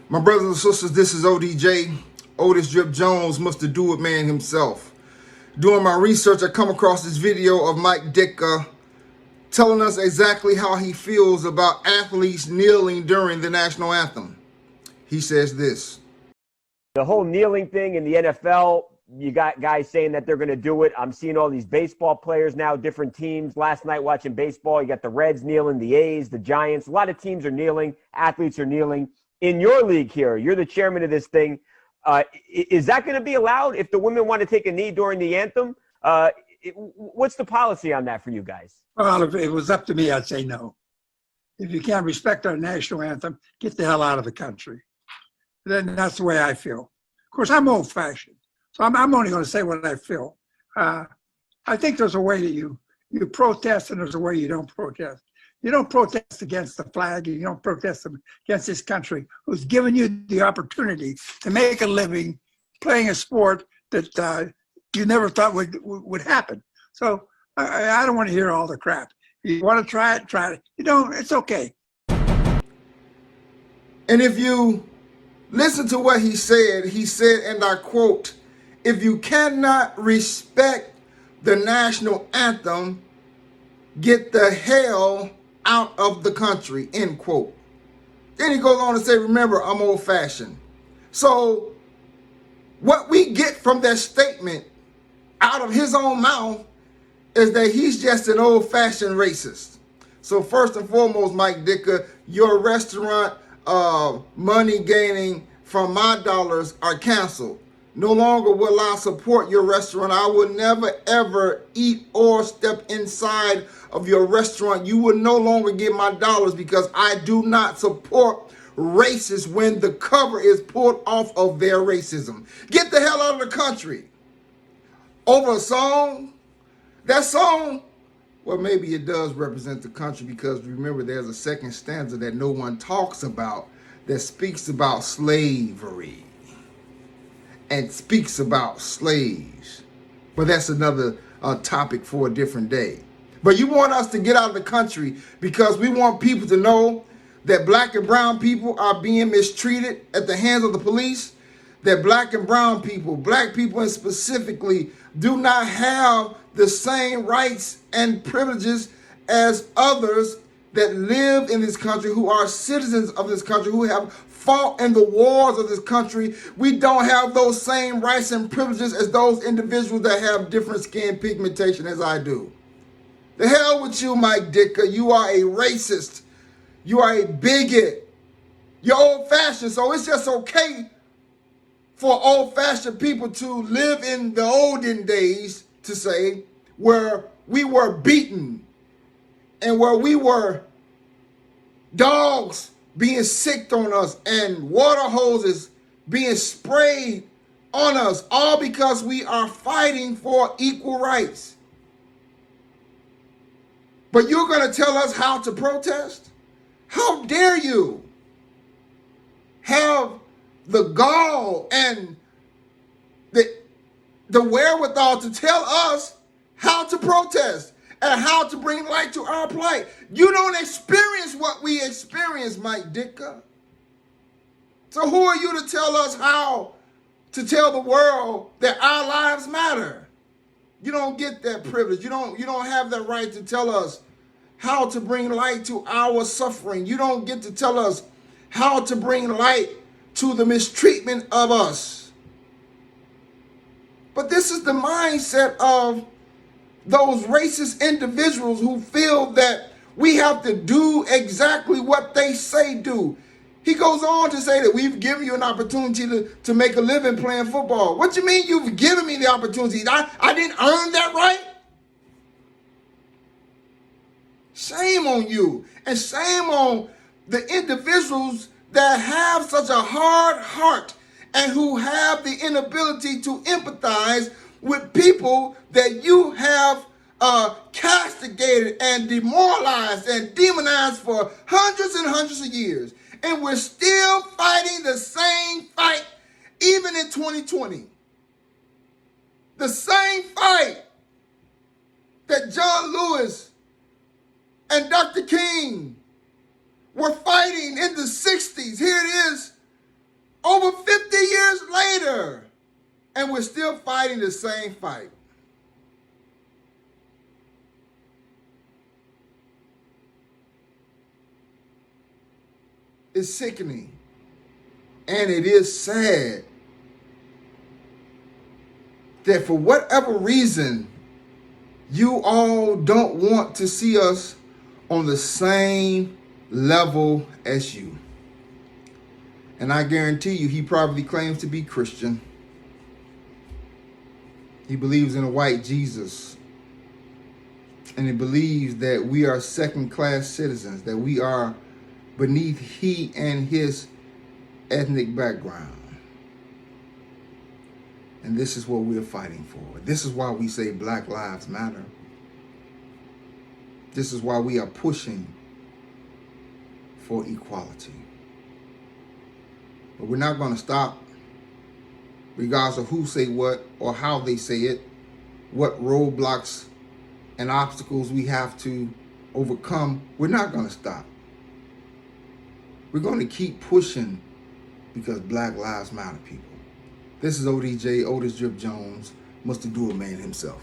My brothers and sisters, this is ODJ, Otis Drip Jones, Mr. Do It Man himself. Doing my research, I come across this video of Mike Ditka telling us exactly how he feels about athletes kneeling during the national anthem. He says this. The whole kneeling thing in the NFL, you got guys saying that they're going to do it. I'm seeing all these baseball players now, different teams. Last night watching baseball, you got the Reds kneeling, the A's, the Giants. A lot of teams are kneeling. Athletes are kneeling. In your league here, you're the chairman of this thing. Is that going to be allowed if the women want to take a knee during the anthem? What's the policy on that for you guys? Well, if it was up to me, I'd say no. If you can't respect our national anthem, get the hell out of the country. Then that's the way I feel. Of course, I'm old-fashioned, so I'm only going to say what I feel. I think there's a way that you protest, and there's a way you don't protest. You don't protest against the flag. You don't protest against this country who's given you the opportunity to make a living playing a sport that you never thought would happen. So I don't want to hear all the crap. If you want to try it, try it. You don't, it's okay. And if you listen to what he said, and I quote, "If you cannot respect the national anthem, get the hell out of the country," end quote. Then he goes on to say, remember, I'm old-fashioned. So what we get from that statement out of his own mouth is that he's just an old-fashioned racist. So first and foremost, Mike Ditka, your restaurant money gaining from my dollars are canceled. No longer will I support your restaurant. I will never, ever eat or step inside of your restaurant. You will no longer get my dollars because I do not support racists when the cover is pulled off of their racism. Get the hell out of the country. Over a song, that song, well, maybe it does represent the country because remember there's a second stanza that no one talks about that speaks about slavery and speaks about slaves. But that's another topic for a different day. But you want us to get out of the country because we want people to know that black and brown people are being mistreated at the hands of the police, that black and brown people, black people and specifically, do not have the same rights and privileges as others that live in this country, who are citizens of this country, who have fought in the wars of this country. We don't have those same rights and privileges as those individuals that have different skin pigmentation as I do. The hell with you, Mike Ditka. You are a racist. You are a bigot. You're old-fashioned, so it's just okay for old-fashioned people to live in the olden days, to say, where we were beaten and where we were dogs being sicked on us and water hoses being sprayed on us, all because we are fighting for equal rights. But you're going to tell us how to protest? How dare you have the gall and the wherewithal to tell us how to protest and how to bring light to our plight? You don't experience what we experience, Mike Ditka. So who are you to tell us how to tell the world that our lives matter? You don't get that privilege. You don't have that right to tell us how to bring light to our suffering. You don't get to tell us how to bring light to the mistreatment of us. But this is the mindset of those racist individuals who feel that we have to do exactly what they say do. He goes on to say that we've given you an opportunity to make a living playing football. What do you mean you've given me the opportunity? I didn't earn that right? Shame on you, and shame on the individuals that have such a hard heart and who have the inability to empathize with people that you have castigated and demoralized and demonized for hundreds and hundreds of years. And we're still fighting the same fight even in 2020. The same fight that John Lewis and Dr. King were fighting in the 60s. Here it is over 50 years later, and we're still fighting the same fight. It's sickening. And it is sad that for whatever reason, you all don't want to see us on the same level as you. And I guarantee you, he probably claims to be Christian. He believes in a white Jesus. And he believes that we are second-class citizens, that we are beneath he and his ethnic background. And this is what we're fighting for. This is why we say Black Lives Matter. This is why we are pushing for equality. But we're not going to stop, regardless of who say what or how they say it, what roadblocks and obstacles we have to overcome. We're not going to stop. We're going to keep pushing because Black Lives Matter, people. This is ODJ, Otis Drip Jones, must do it man himself.